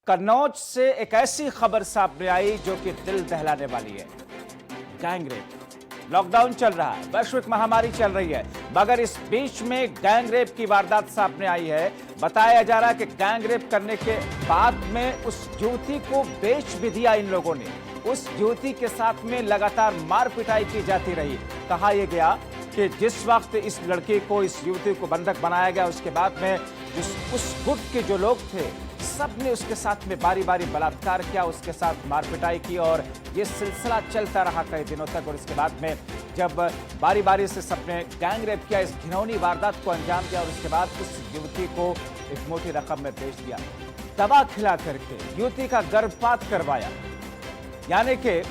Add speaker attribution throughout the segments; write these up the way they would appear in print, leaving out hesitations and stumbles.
Speaker 1: कन्नौज से एक ऐसी खबर सामने आई जो कि दिल दहलाने वाली है। गैंगरेप। लॉकडाउन चल रहा है, वैश्विक महामारी चल रही है, मगर इस बीच में गैंगरेप की वारदात सामने आई है। बताया जा रहा है कि गैंगरेप करने के बाद में उस युवती को बेच भी दिया इन लोगों ने। उस युवती के साथ में लगातार मार पिटाई की जाती रही। कहा यह गया कि जिस वक्त इस लड़के को, इस युवती को बंधक बनाया गया, उसके बाद में उस गुट के जो लोग थे सब ने उसके साथ में बारी बारी बलात्कार किया, उसके साथ मारपिटाई की और ये सिलसिला चलता रहा कई दिनों तक। और इसके बाद में जब बारी बारी से सबने गैंगरेप किया, इस घिनौनी वारदात को अंजाम दिया और उसके बाद उस युवती को एक मोटी रकम में बेच दिया, दवा खिला करके युवती का गर्भपात करवाया। यानी कि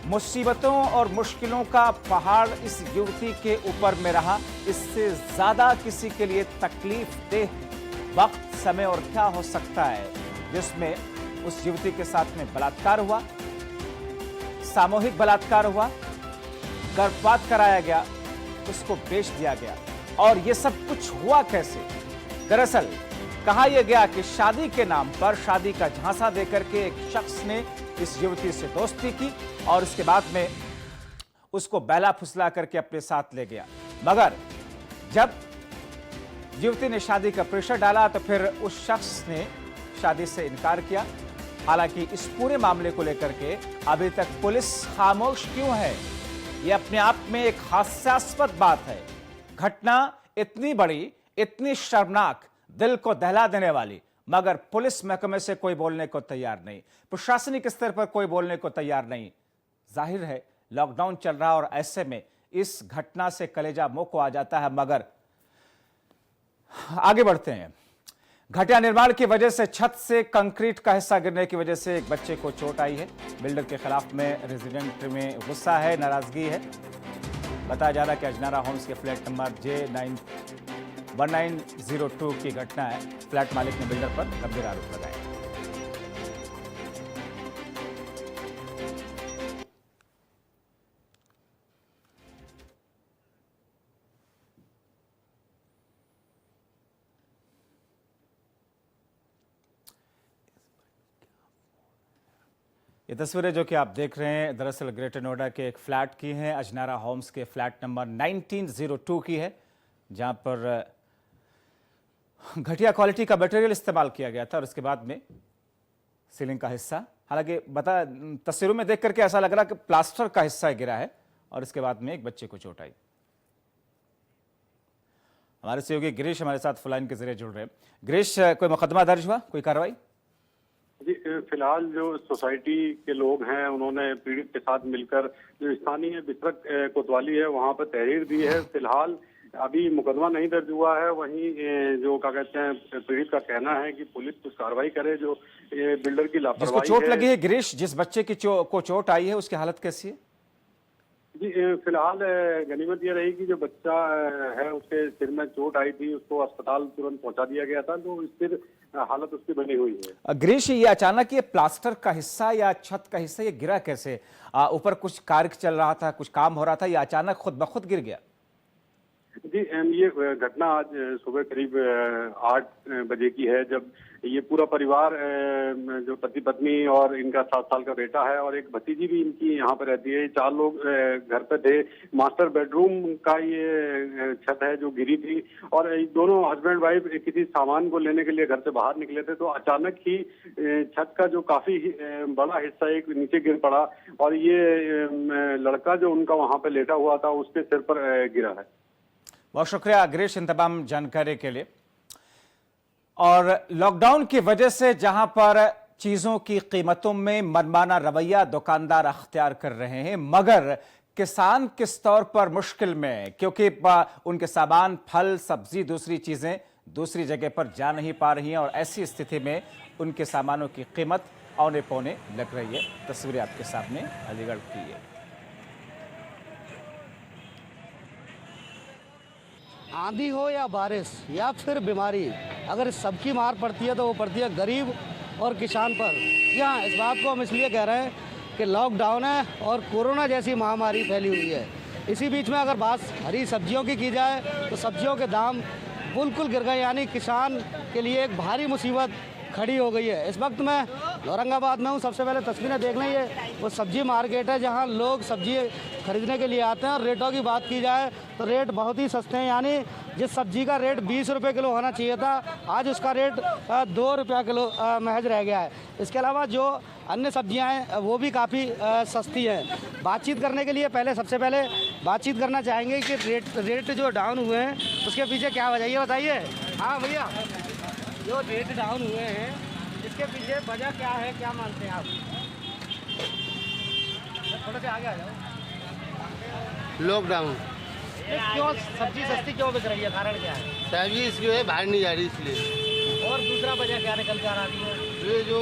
Speaker 1: मुसीबतों और मुश्किलों का पहाड़ इस युवती के ऊपर में रहा। इससे ज्यादा किसी के लिए तकलीफ देह वक्त, समय और क्या हो सकता है, जिसमें उस युवती के साथ में बलात्कार हुआ, सामूहिक बलात्कार हुआ, गर्भपात कराया गया, उसको बेच दिया गया। और यह सब कुछ हुआ कैसे? दरअसल कहा यह गया कि शादी के नाम पर, शादी का झांसा देकर के एक शख्स ने इस युवती से दोस्ती की और इसके बाद में उसको बहला फुसला करके अपने साथ ले गया। मगर जब युवती ने शादी का प्रेशर डाला तो फिर उस शख्स ने शादी से इनकार किया। हालांकि इस पूरे मामले को लेकर के अभी तक पुलिस खामोश क्यों है, यह अपने आप में एक हास्यास्पद बात है। घटना इतनी बड़ी, इतनी शर्मनाक, दिल को दहला देने वाली, मगर पुलिस महकमे से कोई बोलने को तैयार नहीं, प्रशासनिक स्तर पर कोई बोलने को तैयार नहीं। जाहिर है लॉकडाउन चल रहा और ऐसे में इस घटना से कलेजा मुंह को आ जाता है। मगर आगे बढ़ते हैं। घटिया निर्माण की वजह से छत से कंक्रीट का हिस्सा गिरने की वजह से एक बच्चे को चोट आई है। बिल्डर के खिलाफ में रेजिडेंट में गुस्सा है, नाराजगी है। बताया जा रहा है कि अजनारा होम्स के फ्लैट नंबर J1902 की घटना है। फ्लैट मालिक ने बिल्डर पर गंभीर आरोप लगाए। ये तस्वीरें जो कि आप देख रहे हैं दरअसल ग्रेटर नोएडा के एक फ्लैट की हैं। अजनारा होम्स के फ्लैट नंबर 1902 की है, जहां पर घटिया क्वालिटी का मटेरियल इस्तेमाल किया गया था और उसके बाद में सीलिंग का हिस्सा, हालांकि तस्वीरों में देख करके ऐसा लग रहा कि प्लास्टर का हिस्सा गिरा है और इसके बाद में एक बच्चे को चोट आई। हमारे सहयोगी गिरीश हमारे साथ फोन लाइन के जरिए जुड़ रहे हैं। गिरीश, कोई मुकदमा दर्ज हुआ, कोई कार्रवाई?
Speaker 2: जी, फिलहाल जो सोसाइटी के लोग हैं उन्होंने पीड़ित के साथ मिलकर जो स्थानीय बिसरक कोतवाली है वहां पर तहरीर दी है। फिलहाल अभी मुकदमा नहीं दर्ज हुआ है। वहीं जो क्या कहते हैं, पीड़ित का कहना है कि पुलिस कुछ कार्रवाई करे। जो बिल्डर की लापरवाही,
Speaker 1: जिसको चोट लगी है गिरीश, जिस बच्चे की को चोट आई है, उसकी हालत कैसी है?
Speaker 2: जी, फिलहाल गनीमत ये रही कि जो बच्चा है उसके सिर में चोट आई थी, उसको अस्पताल तुरंत पहुंचा दिया गया था। तो स्थिर हालत उसकी बनी हुई है।
Speaker 1: गिरीश, ये अचानक ये प्लास्टर का हिस्सा या छत का हिस्सा ये गिरा कैसे? ऊपर कुछ कार्य चल रहा था, कुछ काम हो रहा था, या अचानक खुद ब खुद गिर गया?
Speaker 2: जी, ये घटना आज सुबह करीब 8 बजे की है, जब ये पूरा परिवार, जो पति पत्नी और इनका 7 साल का बेटा है और एक भतीजी भी इनकी यहाँ पर रहती है, 4 लोग घर पे थे। मास्टर बेडरूम का ये छत है जो गिरी थी और दोनों हस्बैंड वाइफ किसी सामान को लेने के लिए घर से बाहर निकले थे। तो अचानक ही छत का जो काफी बड़ा हिस्सा एक नीचे गिर पड़ा और ये लड़का जो उनका वहाँ पे लेटा हुआ था उसके सिर पर गिरा है।
Speaker 1: बहुत शुक्रिया गिरीश इन तमाम जानकारी के लिए। और लॉकडाउन की वजह से जहां पर चीजों की कीमतों में मनमाना रवैया दुकानदार अख्तियार कर रहे हैं, मगर किसान किस तौर पर मुश्किल में, क्योंकि उनके सामान, फल, सब्जी, दूसरी चीजें दूसरी जगह पर जा नहीं पा रही हैं और ऐसी स्थिति में उनके सामानों की कीमत औने पौने लग रही है। तस्वीरें आपके सामने अलीगढ़ की है।
Speaker 3: आंधी हो या बारिश या फिर बीमारी, अगर सबकी मार पड़ती है तो वो पड़ती है गरीब और किसान पर। यहाँ इस बात को हम इसलिए कह रहे हैं कि लॉकडाउन है और कोरोना जैसी महामारी फैली हुई है। इसी बीच में अगर बात हरी सब्जियों की जाए तो सब्जियों के दाम बिल्कुल गिर गए, यानी किसान के लिए एक भारी मुसीबत खड़ी हो गई है। इस वक्त मैं औरंगाबाद में हूँ। सबसे पहले तस्वीरें देख लें, ये वो सब्जी मार्केट है जहाँ लोग सब्जी खरीदने के लिए आते हैं। और रेटों की बात की जाए तो रेट बहुत ही सस्ते हैं, यानी जिस सब्जी का रेट 20 रुपये किलो होना चाहिए था, आज उसका रेट 2 रुपया किलो महज रह गया है। इसके अलावा जो अन्य सब्जियां हैं वो भी काफ़ी सस्ती हैं। बातचीत करने के लिए सबसे पहले बातचीत करना चाहेंगे कि रेट जो डाउन हुए हैं उसके पीछे क्या वजह है, बताइए। हाँ भैया, जो रेट डाउन हुए हैं इसके पीछे वजह क्या है, क्या मानते हैं आप? थोड़ा सा आगे आ जाओ।
Speaker 4: लॉकडाउन।
Speaker 3: क्यों सब्जी सस्ती क्यों बिक रही है, कारण क्या है?
Speaker 4: सब्जी इसकी है बाहर नहीं जा रही इसलिए।
Speaker 3: और दूसरा वजह क्या निकल कर आ रही है?
Speaker 4: ये जो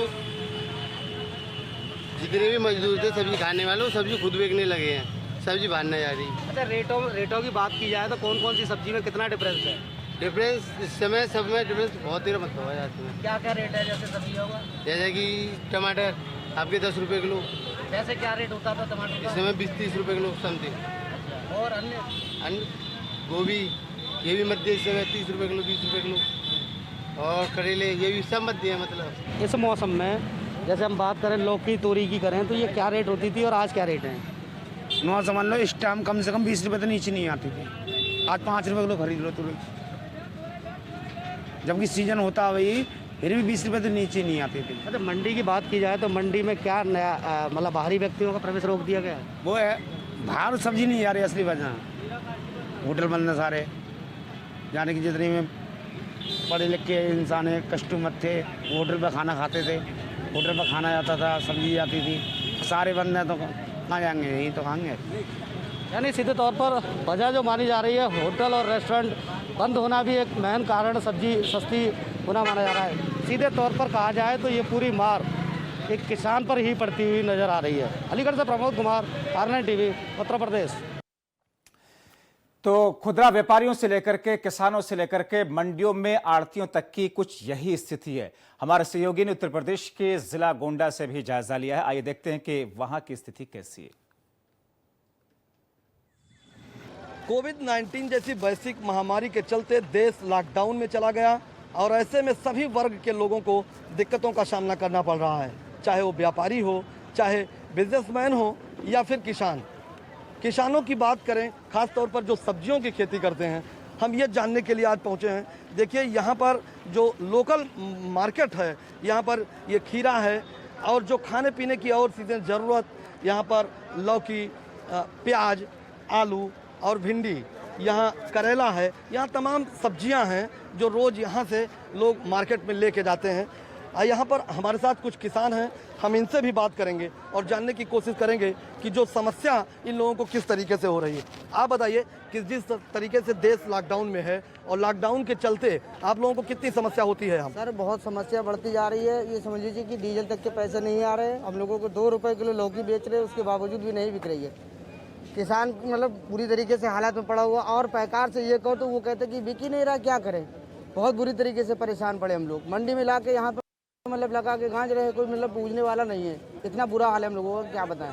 Speaker 4: जितने भी मजदूर थे सब्जी खाने वाले सब्जी खुद बेचने लगे हैं, सब्जी बाहर नहीं जा रही।
Speaker 3: अच्छा, रेटों की बात की जाए तो कौन कौन सी सब्जी में कितना डिफरेंस है?
Speaker 4: डिफरेंस इस समय सब में डिफरेंस बहुत ही मतलब है जाते हैं।
Speaker 3: क्या क्या रेट है जैसे सब्जियों का?
Speaker 4: जैसे कि टमाटर आपके 10 रुपये किलो,
Speaker 3: वैसे क्या रेट होता था टमाटर
Speaker 4: इस
Speaker 3: का?
Speaker 4: समय 20-30 रुपये किलो समथिंग।
Speaker 3: और अन्य
Speaker 4: गोभी ये भी मध्य इस समय 30 रुपये किलो, 20 रुपये किलो। और करेले ये भी सब मध्य है। मतलब
Speaker 3: इस मौसम में जैसे हम बात करें लौकी तोरी की करें तो ये क्या रेट होती थी और आज क्या रेट है?
Speaker 5: नौ समझ लो, इस टाइम कम से कम 20 रुपये तो नीचे नहीं आती थी। आज 5 रुपये किलो खरीद लो तुरंत, जबकि सीजन होता वही फिर भी 20 रुपये तो नीचे नहीं आते थे।
Speaker 3: अच्छा, मंडी की बात की जाए तो मंडी में क्या नया मतलब बाहरी व्यक्तियों का प्रवेश रोक दिया गया है?
Speaker 5: वो है बाहर सब्जी नहीं आ रही, असली वजह होटल बंद है सारे, जाने की जितने में पढ़े लिखे इंसान है, कस्टमर थे, वो होटल पर खाना खाते थे, होटल पर खाना जाता था, सब्जी आती थी, सारे बंद हैं तो कहाँ जाएंगे, यहीं तो खाएंगे।
Speaker 3: यानी सीधे तौर पर वजह जो मानी जा रही है होटल और रेस्टोरेंट बंद होना भी एक मेन कारण सब्जी सस्ती होना माना जा रहा है। सीधे तौर पर कहा जाए तो ये पूरी मार एक किसान पर ही पड़ती हुई नजर आ रही है। अलीगढ़ से प्रमोद कुमार, R9 TV, उत्तर प्रदेश।
Speaker 1: तो खुदरा व्यापारियों से लेकर के किसानों से लेकर के मंडियों में आड़तियों तक की कुछ यही स्थिति है। हमारे सहयोगी ने उत्तर प्रदेश के जिला गोंडा से भी जायजा लिया है। आइए देखते हैं कि वहां की स्थिति कैसी है।
Speaker 6: कोविड-19 जैसी वैश्विक महामारी के चलते देश लॉकडाउन में चला गया और ऐसे में सभी वर्ग के लोगों को दिक्कतों का सामना करना पड़ रहा है, चाहे वो व्यापारी हो, चाहे बिजनेसमैन हो या फिर किसान। किसानों की बात करें, खास तौर पर जो सब्जियों की खेती करते हैं, हम ये जानने के लिए आज पहुँचे हैं। देखिए यहाँ पर जो लोकल मार्केट है, यहाँ पर ये खीरा है और जो खाने पीने की और चीज़ें ज़रूरत, यहाँ पर लौकी, प्याज, आलू और भिंडी, यहाँ करेला है, यहाँ तमाम सब्जियां हैं जो रोज़ यहाँ से लोग मार्केट में लेके जाते हैं। यहाँ पर हमारे साथ कुछ किसान हैं, हम इनसे भी बात करेंगे और जानने की कोशिश करेंगे कि जो समस्या इन लोगों को किस तरीके से हो रही है। आप बताइए कि जिस तरीके से देश लॉकडाउन में है और लॉकडाउन के चलते आप लोगों को कितनी समस्या होती है?
Speaker 7: सर बहुत समस्या बढ़ती जा रही है। ये समझ लीजिए कि डीजल तक के पैसे नहीं आ रहे। हम लोगों को 2 रुपये किलो लौकी बेच रहे हैं, उसके बावजूद भी नहीं बिक रही है। किसान मतलब पूरी तरीके से हालात में पड़ा हुआ, और पैकार से ये कहो तो वो कहते कि बिक ही नहीं रहा, क्या करें। बहुत बुरी तरीके से परेशान पड़े हम लोग। मंडी में ला के यहाँ पर मतलब लगा के गांज रहे, कोई मतलब पूछने वाला नहीं है। इतना बुरा हाल है हम लोगों का, क्या बताएं,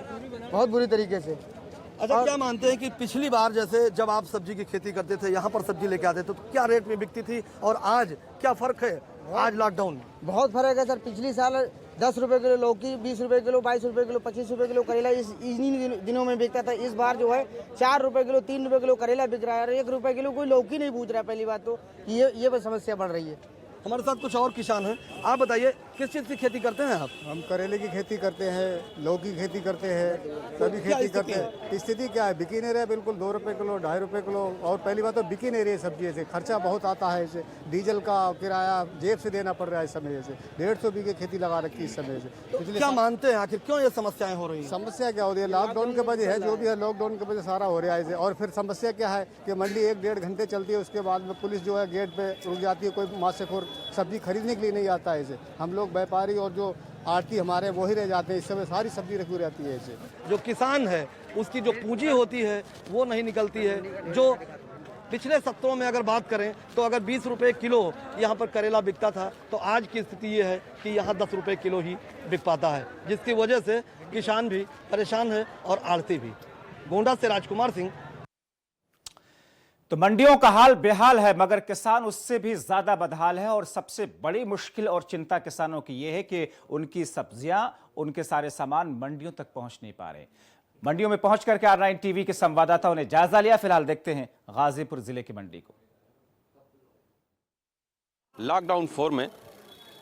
Speaker 7: बहुत बुरी तरीके से।
Speaker 6: अच्छा, क्या मानते हैं कि पिछली बार जैसे जब आप सब्जी की खेती करते थे, यहाँ पर सब्जी लेके आते थे, तो क्या रेट में बिकती थी और आज क्या फ़र्क है? आज लॉकडाउन में
Speaker 7: बहुत फर्क है सर। पिछली साल 10 रुपये किलो लौकी, 20 रुपये किलो, 22 रुपये किलो, 25 रुपये किलो करेला इन्हीं दिनों में बिकता था। इस बार जो है 4 रुपये किलो, 3 रुपये किलो करेला बिक रहा है और 1 रुपये किलो कोई लौकी नहीं पूछ रहा है। पहली बात तो ये समस्या बढ़ रही है।
Speaker 6: हमारे साथ कुछ और किसान हैं, आप बताइए किस चीज़ की खेती करते हैं आप?
Speaker 8: हम करेले की खेती करते हैं, लौकी की खेती करते हैं, सभी खेती करते हैं। स्थिति क्या है? बिकी नहीं रहे बिल्कुल। 2 रुपये किलो, 2.5 रुपये किलो, और पहली बात तो बिकी नहीं रही सब्जी से। खर्चा बहुत आता है इसे, डीजल का किराया जेब से देना पड़ रहा है इस समय से। 150 बीघे खेती लगा रखी इस समय से।
Speaker 6: क्या मानते हैं आखिर क्यों ये समस्याएं हो रही हैं?
Speaker 8: समस्या क्या हो रही है? लॉकडाउन के वजह है, जो भी है लॉकडाउन की वजह सारा हो रहा है इसे। और फिर समस्या क्या है कि मंडी 1-1.5 घंटे चलती है, उसके बाद में पुलिस जो है गेट पे रुक जाती है। कोई मासेखोर सब्जी खरीदने के लिए नहीं आता है इसे। हम लोग व्यापारी और जो आड़ती हमारे वही रह जाते हैं। इस समय सारी सब्जी रखी रहती है इसे।
Speaker 6: जो किसान है उसकी जो पूंजी होती है वो नहीं निकलती है। जो पिछले सत्रों में अगर बात करें तो अगर 20 रुपये किलो यहाँ पर करेला बिकता था, तो आज की स्थिति ये है कि यहाँ 10 रुपये किलो ही बिक पाता है, जिसकी वजह से किसान भी परेशान है और आड़ती भी। गोंडा से राजकुमार सिंह।
Speaker 1: तो मंडियों का हाल बेहाल है, मगर किसान उससे भी ज्यादा बदहाल है। और सबसे बड़ी मुश्किल और चिंता किसानों की यह है कि उनकी सब्जियां, उनके सारे सामान मंडियों तक पहुंच नहीं पा रहे। मंडियों में पहुंच करके R9 टीवी के संवाददाताओं ने जायजा लिया। फिलहाल देखते हैं गाजीपुर जिले की मंडी को।
Speaker 9: लॉकडाउन 4 में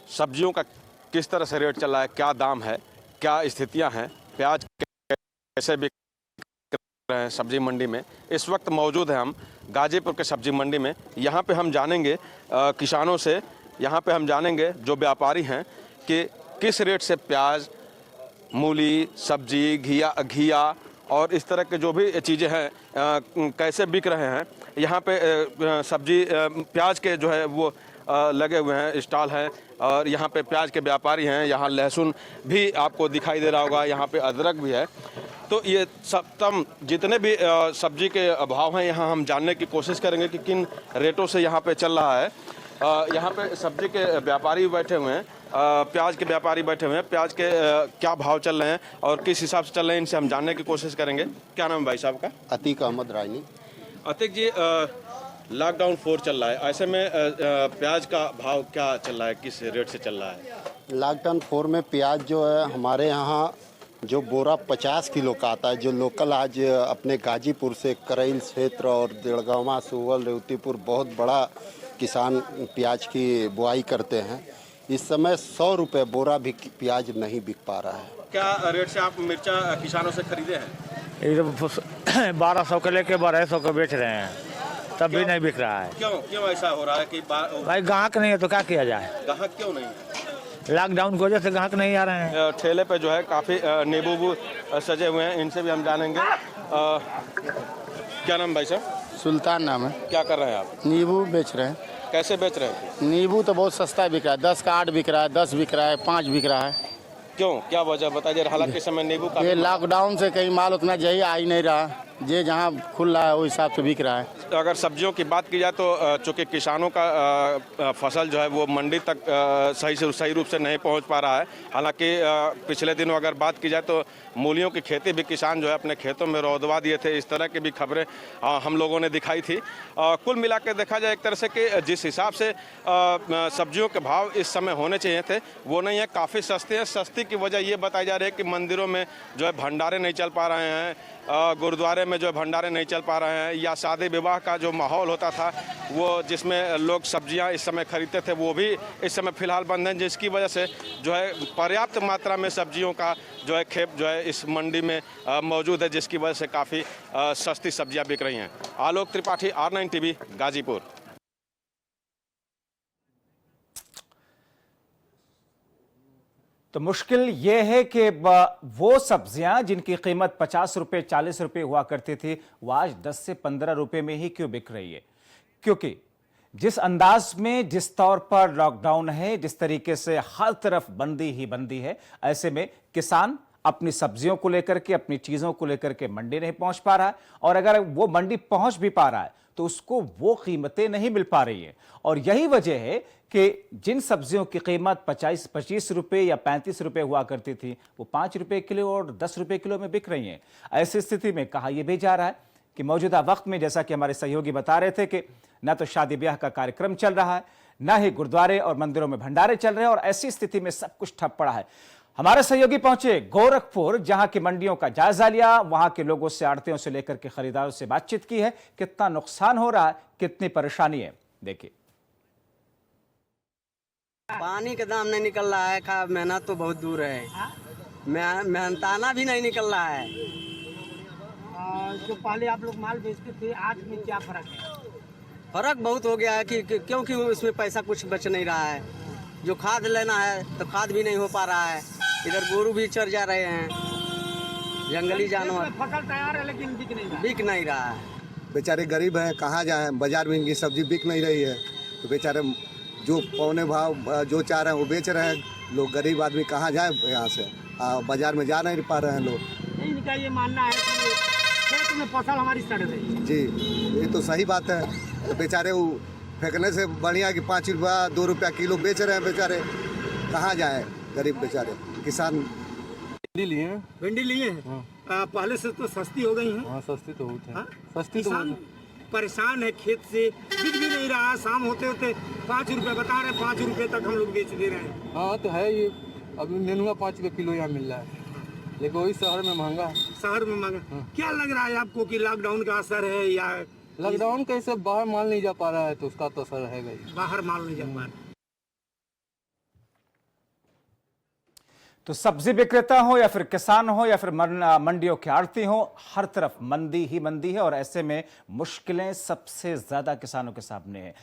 Speaker 9: सब्जियों का किस तरह से रेट चल रहा है, क्या दाम है, क्या स्थितियां हैं, प्याज कैसे बिक रहे हैं सब्जी मंडी में। इस वक्त मौजूद है हम गाजीपुर के सब्जी मंडी में। यहाँ पे हम जानेंगे किसानों से, यहाँ पे हम जानेंगे जो व्यापारी हैं कि किस रेट से प्याज, मूली, सब्जी, घिया और इस तरह के जो भी चीज़ें हैं कैसे बिक रहे हैं। यहाँ पे सब्जी प्याज के जो है वो लगे हुए हैं, स्टॉल हैं और यहाँ पे प्याज के व्यापारी हैं। यहाँ लहसुन भी आपको दिखाई दे रहा होगा, यहाँ पे अदरक भी है। तो ये सब जितने भी सब्जी के भाव हैं यहाँ हम जानने की कोशिश करेंगे कि किन रेटों से यहाँ पे चल रहा है। यहाँ पे सब्जी के व्यापारी बैठे हुए हैं, प्याज के व्यापारी बैठे हुए हैं। प्याज के क्या भाव चल रहे हैं और किस हिसाब से चल रहे हैं, इनसे हम जानने की कोशिश करेंगे। क्या नाम है भाई साहब का?
Speaker 10: अतीक अहमद रानी।
Speaker 9: अतीक जी, लॉकडाउन 4 चल रहा है, ऐसे में प्याज का भाव क्या चल रहा है, किस रेट से चल रहा है?
Speaker 10: लॉकडाउन 4 में प्याज जो है हमारे यहाँ जो बोरा 50 किलो का आता है, जो लोकल आज अपने गाजीपुर से करैल क्षेत्र और देड़गांवा, सुवल, रेवतीपुर बहुत बड़ा किसान प्याज की बुआई करते हैं। इस समय 100 रुपये बोरा भी प्याज नहीं बिक पा रहा है।
Speaker 9: क्या रेट से आप मिर्चा किसानों से खरीदे हैं?
Speaker 5: 1200 के लेके 1200 का बेच रहे हैं, तब भी नहीं बिक रहा है।
Speaker 9: क्यों ऐसा हो रहा है कि
Speaker 5: भाई ग्राहक नहीं है तो क्या किया जाए?
Speaker 9: ग्राहक क्यों नहीं है?
Speaker 5: लॉकडाउन की वजह से ग्राहक नहीं आ रहे हैं।
Speaker 9: ठेले पे जो है काफ़ी नींबू सजे हुए हैं, इनसे भी हम जानेंगे। क्या नाम भाई साहब?
Speaker 4: सुल्तान नाम है।
Speaker 9: क्या कर रहे हैं आप?
Speaker 4: नींबू बेच रहे हैं।
Speaker 9: कैसे बेच रहे हैं?
Speaker 4: नींबू तो बहुत सस्ता बिक रहा है, 10 का 8 बिक रहा है, 10 बिक रहा है, 5 बिक रहा है।
Speaker 9: क्यों, क्या वजह बताइए? हालांकि इस समय नींबू
Speaker 4: ये लॉकडाउन से कहीं माल उतना जही आ ही नहीं रहा, जे जहाँ खुल रहा है वो हिसाब से बिक रहा है।
Speaker 9: अगर सब्जियों की बात की जाए तो चूँकि किसानों का फसल जो है वो मंडी तक सही रूप से नहीं पहुंच पा रहा है। हालांकि पिछले दिनों अगर बात की जाए तो मूलियों की खेती भी किसान जो है अपने खेतों में रौदवा दिए थे। इस तरह की भी खबरें हम लोगों ने दिखाई थी। कुल मिला के देखा जाए एक तरह से कि जिस हिसाब से सब्जियों के भाव इस समय होने चाहिए थे वो नहीं है, काफ़ी सस्ते हैं। सस्ती की वजह ये बताई जा रही है कि मंदिरों में जो है भंडारे नहीं चल पा रहे हैं, गुरुद्वारे में जो है भंडारे नहीं चल पा रहे हैं, या शादी विवाह का जो माहौल होता था वो जिसमें लोग सब्जियां इस समय खरीदते थे वो भी इस समय फ़िलहाल बंद हैं, जिसकी वजह से जो है पर्याप्त मात्रा में सब्जियों का जो है खेप जो है इस मंडी में मौजूद है, जिसकी वजह से काफ़ी सस्ती सब्जियां बिक रही हैं। Alok Tripathi, R9 TV, Ghazipur.
Speaker 1: तो मुश्किल ये है कि वो सब्जियां जिनकी कीमत 50 रुपए 40 रुपए हुआ करती थी वो आज 10 से 15 रुपए में ही क्यों बिक रही है? क्योंकि जिस अंदाज में, जिस तौर पर लॉकडाउन है, जिस तरीके से हर तरफ बंदी ही बंदी है, ऐसे में किसान अपनी सब्जियों को लेकर के, अपनी चीजों को लेकर के मंडी नहीं पहुंच पा रहा है। और अगर वो मंडी पहुंच भी पा रहा है तो उसको वो कीमतें नहीं मिल पा रही है। और यही वजह है कि जिन सब्जियों की कीमत 25 रुपए या 35 रुपए हुआ करती थी वो 5 रुपए किलो और 10 रुपए किलो में बिक रही हैं। ऐसी स्थिति में कहा यह भी जा रहा है कि मौजूदा वक्त में, जैसा कि हमारे सहयोगी बता रहे थे, कि न तो शादी ब्याह का कार्यक्रम चल रहा है, न ही गुरुद्वारे और मंदिरों में भंडारे चल रहे हैं, और ऐसी स्थिति में सब कुछ ठप पड़ा है। हमारे सहयोगी पहुंचे गोरखपुर, जहां की मंडियों का जायजा लिया, वहां के लोगों से, आड़तियों से लेकर के खरीदारों से बातचीत की है, कितना नुकसान हो रहा है, कितनी परेशानी है, देखिए।
Speaker 11: पानी का दाम नहीं निकल रहा है, का मेहनत तो बहुत दूर है, मेहनताना भी नहीं निकल रहा है।
Speaker 12: जो पहले आप लोग माल बेचते थे, आज में क्या फर्क है?
Speaker 11: फर्क बहुत हो गया है कि क्योंकि उसमें पैसा कुछ बच नहीं रहा है। जो खाद लेना है तो खाद भी नहीं हो पा रहा है, इधर गोरू भी चढ़ जा रहे हैं, जंगली जानवर।
Speaker 12: फसल तैयार है लेकिन बिक नहीं रहा है।
Speaker 13: बेचारे गरीब हैं, कहाँ जाएं? बाजार में इनकी सब्जी बिक नहीं रही है तो बेचारे जो पौने भाव जो चाह रहे हैं वो बेच रहे हैं। लोग गरीब आदमी कहाँ जाए यहाँ से, बाजार में जा नहीं पा रहे हैं लोग।
Speaker 12: नहीं, इनका ये मानना है कि खेत में फसल हमारी सड़ रही।
Speaker 13: जी, ये तो सही बात है। तो बेचारे वो फेंकने से बढ़िया कि 5 रुपया 2 रुपया किलो बेच रहे हैं बेचारे, कहाँ जाए गरीब बेचारे किसान।
Speaker 14: भिंडी लिए हैं।
Speaker 12: भिंडी लिए हैं। पहले से तो सस्ती हो गई है।
Speaker 14: हाँ, सस्ती तो होती है। सस्ती तो
Speaker 12: परेशान है खेत से, बिक भी नहीं रहा। शाम होते होते 5 रुपए बता रहे, 5 रुपए तक हम लोग बेच दे रहे हैं।
Speaker 14: हाँ तो है ये, अभी नेनुआ 5 रुपये किलो यहाँ मिल रहा है, लेकिन वही शहर में महंगा है।
Speaker 12: शहर में महंगा। क्या लग रहा है आपको कि लॉकडाउन का असर है या
Speaker 14: लॉकडाउन कैसे बाहर माल नहीं जा पा रहा है तो उसका तो असर रहेगा ही।
Speaker 12: बाहर माल नहीं जा पा रहा?
Speaker 1: तो सब्जी विक्रेता हो या फिर किसान हो या फिर मंडियों के आड़ती हो, हर तरफ मंदी ही मंदी है और ऐसे में मुश्किलें सबसे ज्यादा किसानों के सामने है।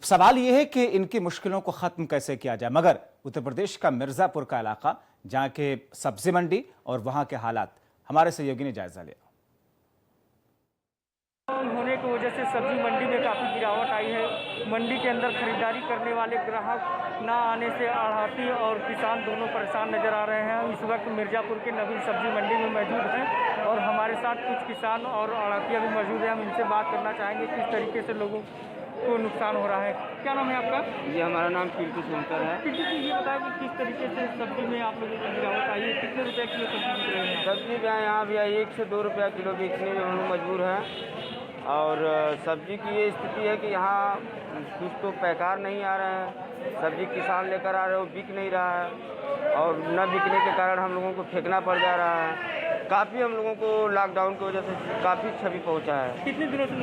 Speaker 1: सवाल यह है कि इनकी मुश्किलों को खत्म कैसे किया जाए। मगर उत्तर प्रदेश का मिर्जापुर का इलाका, जहां के सब्जी मंडी और वहां के हालात, हमारे सहयोगी ने जायजा लिया।
Speaker 15: होने की वजह से सब्जी मंडी में काफ़ी गिरावट आई है। मंडी के अंदर खरीदारी करने वाले ग्राहक ना आने से आढ़ती और किसान दोनों परेशान नजर आ रहे हैं। इस वक्त मिर्जापुर के नवीन सब्जी मंडी में मौजूद हैं और हमारे साथ कुछ किसान और आढ़तिया भी मौजूद हैं। हम इनसे बात करना चाहेंगे किस तरीके से लोगों को नुकसान हो रहा है। क्या नाम है आपका?
Speaker 16: जी हमारा नाम कीर्ति शंकर है।
Speaker 15: कीर्ति जी, ये बताएं कि किस तरीके से सब्जी में आप लोगों की गिरावट आई है, कितने रुपये किलो सब्जी बिक रही है?
Speaker 16: सब्जी जो है यहाँ भी 1 से 2 रुपया किलो बेचने में हम लोग मजबूर हैं। और सब्जी की ये स्थिति है कि यहाँ कुछ तो पैकार नहीं आ रहे हैं, सब्जी किसान लेकर आ रहे हैं, वो बिक नहीं रहा है और न बिकने के कारण हम लोगों को फेंकना पड़ जा रहा है। काफ़ी हम लोगों को लॉकडाउन की वजह से काफ़ी क्षति पहुंचा है।
Speaker 15: कितने दिनों से?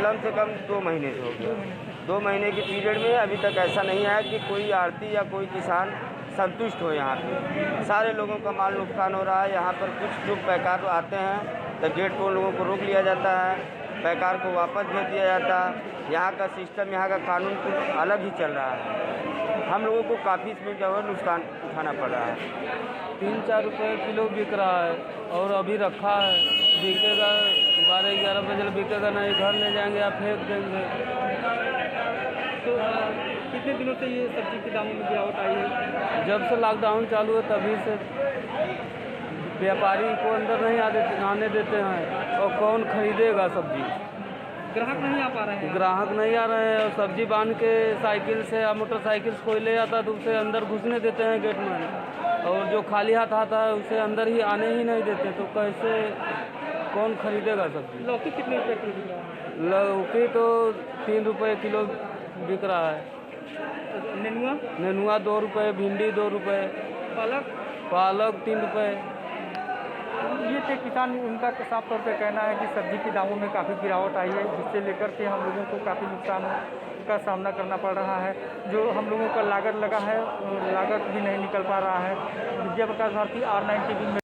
Speaker 16: कम से कम 2 महीने से हो गया। 2 महीने के पीरियड में अभी तक ऐसा नहीं है कि कोई आड़ती या कोई किसान संतुष्ट हो। यहाँ पे सारे लोगों का माल नुकसान हो रहा है। यहाँ पर कुछ जो पैकार आते हैं तो गेट पर उन लोगों को रोक लिया जाता है, पैकार को वापस भेज दिया जाता है। यहाँ का सिस्टम, यहाँ का कानून कुछ अलग ही चल रहा है। हम लोगों को काफ़ी इसमें जो है नुकसान उठाना पड़ रहा है।
Speaker 14: 3-4 रुपये किलो बिक रहा है और अभी रखा है, बिकेगा 12-11 बजे बिकेगा नहीं, घर ले जाएंगे या फेंक देंगे।
Speaker 15: तो कितने दिनों से ये सब्जी के दामों में गिरावट आई है?
Speaker 14: जब से लॉकडाउन चालू है तभी से व्यापारी को अंदर नहीं आने देते हैं और कौन खरीदेगा सब्जी?
Speaker 15: ग्राहक नहीं आ पा रहे हैं।
Speaker 14: ग्राहक नहीं आ रहे हैं और सब्जी बांध के साइकिल से या मोटरसाइकिल से कोई ले आता है तो उसे अंदर घुसने देते हैं गेट में, और जो खाली हाथ आता है उसे अंदर ही आने ही नहीं देते। तो कैसे कौन खरीदेगा सब्जी?
Speaker 15: लौकी कितने रुपये किलो बिक रहा है?
Speaker 14: लौकी तो 3 रुपये किलो बिक रहा है। नेनुआ 2 रुपये, भिंडी 2 रुपये, पालक 3 रुपये।
Speaker 15: ये थे किसान, उनका साफ तौर पे कहना है कि सब्जी के दामों में काफ़ी गिरावट आई है, जिससे लेकर के हम लोगों को काफ़ी नुकसान का सामना करना पड़ रहा है। जो हम लोगों का लागत लगा है, लागत भी नहीं निकल पा रहा है। विजय प्रकाश भारती, R9 TV में।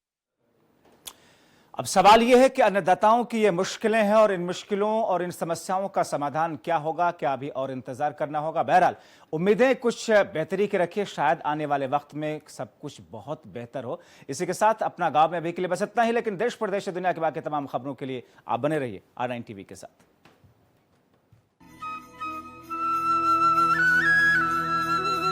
Speaker 1: अब सवाल यह है कि अन्नदाताओं की ये मुश्किलें हैं और इन मुश्किलों और इन समस्याओं का समाधान क्या होगा, क्या अभी और इंतजार करना होगा। बहरहाल उम्मीदें कुछ बेहतरी की रखिए, शायद आने वाले वक्त में सब कुछ बहुत बेहतर हो। इसी के साथ अपना गांव में अभी के लिए बस इतना ही, लेकिन देश प्रदेश दुनिया की बाकी तमाम खबरों के लिए आप बने रहिए R9 TV के साथ।